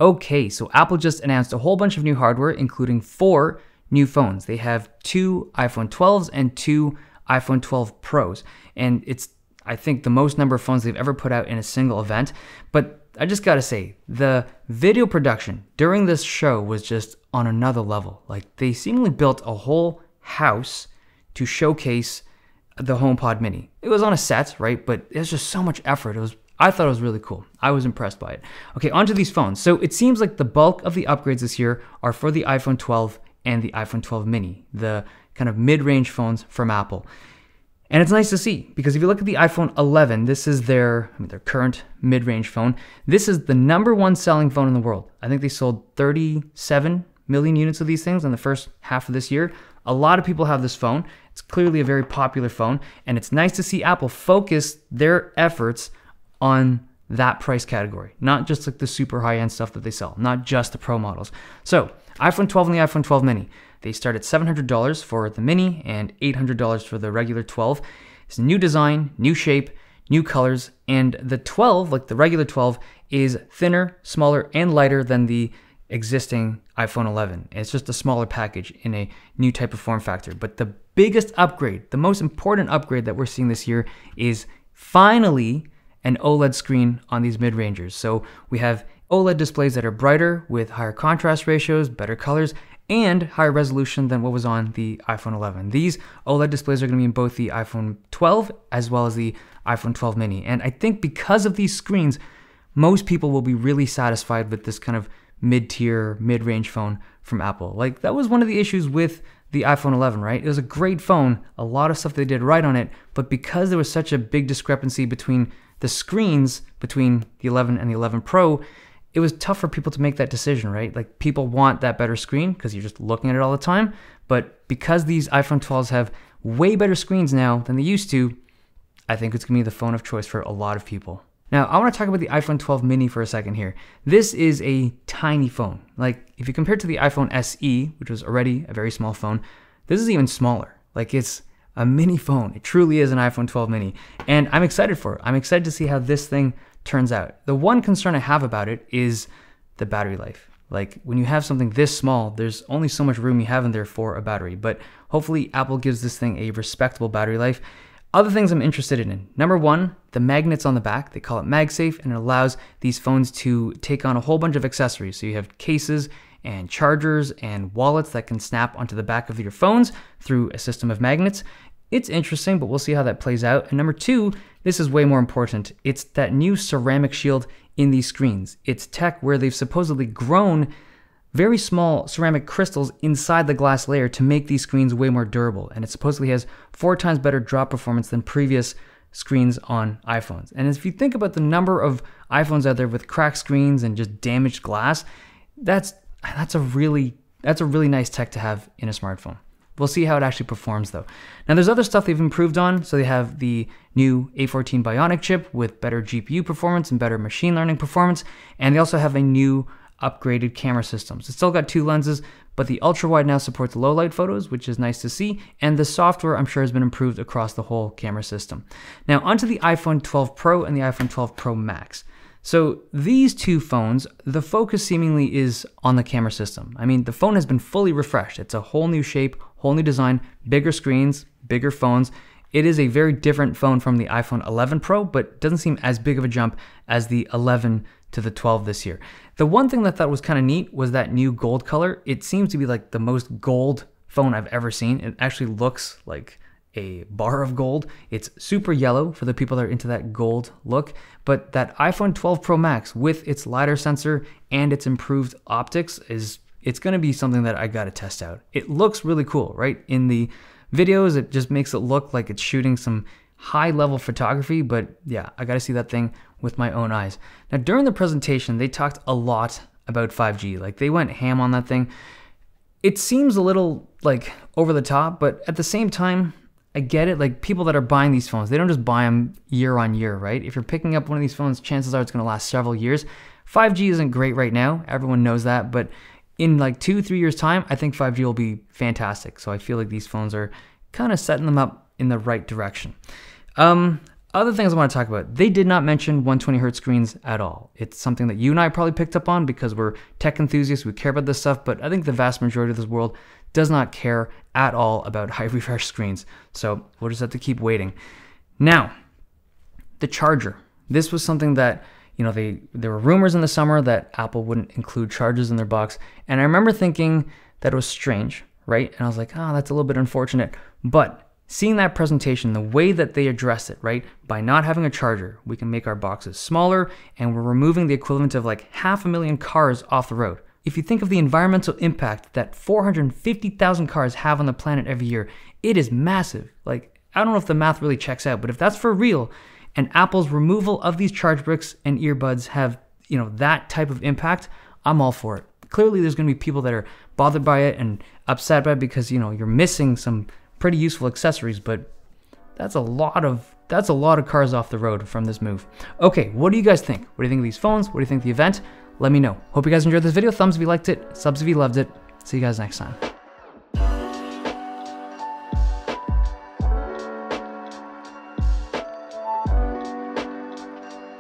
Okay, so Apple just announced a whole bunch of new hardware, including 4 new phones. They have 2 iPhone 12s and 2 iPhone 12 Pros. And it's, I think, the most number of phones they've ever put out in a single event. But I just gotta say, the video production during this show was just on another level. Like, they seemingly built a whole house to showcase the HomePod Mini. It was on a set, right? But it was just so much effort. I thought it was really cool. I was impressed by it. Okay, onto these phones. So it seems like the bulk of the upgrades this year are for the iPhone 12 and the iPhone 12 mini, the kind of mid-range phones from Apple. And it's nice to see, because if you look at the iPhone 11, this is their current mid-range phone. This is the #1 selling phone in the world. I think they sold 37 million units of these things in the first half of this year. A lot of people have this phone. It's clearly a very popular phone, and it's nice to see Apple focus their efforts on that price category, not just like the super high-end stuff that they sell, not just the Pro models. So iPhone 12 and the iPhone 12 mini, they start at $700 for the mini and $800 for the regular 12. It's a new design, new shape, new colors, and the 12, like the regular 12, is thinner, smaller, and lighter than the existing iPhone 11. It's just a smaller package in a new type of form factor. But the biggest upgrade, the most important upgrade that we're seeing this year is finally an OLED screen on these mid-rangers. So we have OLED displays that are brighter with higher contrast ratios, better colors, and higher resolution than what was on the iPhone 11. These OLED displays are going to be in both the iPhone 12 as well as the iPhone 12 mini. And I think because of these screens, most people will be really satisfied with this kind of mid-tier, mid-range phone from Apple. Like, that was one of the issues with the iPhone 11, right? It was a great phone, a lot of stuff they did right on it, but because there was such a big discrepancy between the screens between the 11 and the 11 Pro, it was tough for people to make that decision, right? Like, people want that better screen because you're just looking at it all the time. But because these iPhone 12s have way better screens now than they used to, I think it's gonna be the phone of choice for a lot of people. Now, I want to talk about the iPhone 12 mini for a second here. This is a tiny phone. Like, if you compare it to the iPhone SE, which was already a very small phone, this is even smaller. Like, it's a mini phone. It truly is an iPhone 12 mini. And I'm excited for it. I'm excited to see how this thing turns out. The one concern I have about it is the battery life. Like, when you have something this small, there's only so much room you have in there for a battery. But hopefully Apple gives this thing a respectable battery life. Other things I'm interested in. Number one, the magnets on the back. They call it MagSafe, and it allows these phones to take on a whole bunch of accessories. So you have cases and chargers and wallets that can snap onto the back of your phones through a system of magnets. It's interesting, but we'll see how that plays out. And number two, this is way more important. It's that new ceramic shield in these screens. It's tech where they've supposedly grown very small ceramic crystals inside the glass layer to make these screens way more durable. And it supposedly has 4 times better drop performance than previous screens on iPhones. And if you think about the number of iPhones out there with cracked screens and just damaged glass, that's a really nice tech to have in a smartphone. We'll see how it actually performs though. Now there's other stuff they've improved on. So they have the new A14 Bionic chip with better GPU performance and better machine learning performance. And they also have a new upgraded camera systems. It's still got 2 lenses, but the ultra wide now supports low light photos, which is nice to see. And the software, I'm sure, has been improved across the whole camera system. Now onto the iPhone 12 Pro and the iPhone 12 Pro Max. So these 2 phones, the focus seemingly is on the camera system. I mean, the phone has been fully refreshed. It's a whole new shape, whole new design, bigger screens, bigger phones. It is a very different phone from the iPhone 11 Pro, but doesn't seem as big of a jump as the 11 to the 12 this year. The one thing that I thought was kind of neat was that new gold color. It seems to be like the most gold phone I've ever seen. It actually looks like a bar of gold. It's super yellow for the people that are into that gold look, but that iPhone 12 Pro Max with its LiDAR sensor and its improved optics it's going to be something that I got to test out. It looks really cool, right? In the videos, it just makes it look like it's shooting some high level photography, but yeah, I got to see that thing with my own eyes. Now, during the presentation, they talked a lot about 5G. Like, they went ham on that thing. It seems a little like over the top, but at the same time, I get it. Like, people that are buying these phones, they don't just buy them year on year, right? If you're picking up one of these phones, chances are it's going to last several years. 5G isn't great right now. Everyone knows that, but in like 2-3 years time, I think 5G will be fantastic. So I feel like these phones are kind of setting them up in the right direction. Other things I want to talk about, they did not mention 120Hz screens at all. It's something that you and I probably picked up on because we're tech enthusiasts, we care about this stuff, but I think the vast majority of this world does not care at all about high refresh screens. So we'll just have to keep waiting. Now, the charger. This was something that, you know, there were rumors in the summer that Apple wouldn't include chargers in their box. And I remember thinking that it was strange, right? And I was like, oh, that's a little bit unfortunate. But seeing that presentation, the way that they address it, right? By not having a charger, we can make our boxes smaller, and we're removing the equivalent of like 500,000 cars off the road. If you think of the environmental impact that 450,000 cars have on the planet every year, it is massive. Like, I don't know if the math really checks out, but if that's for real, and Apple's removal of these charge bricks and earbuds have, you know, that type of impact, I'm all for it. Clearly, there's going to be people that are bothered by it and upset by it because, you know, you're missing some pretty useful accessories, but that's a lot of cars off the road from this move. Okay, what do you guys think? What do you think of these phones? What do you think of the event? Let me know. Hope you guys enjoyed this video. Thumbs if you liked it, subs if you loved it. See you guys next time.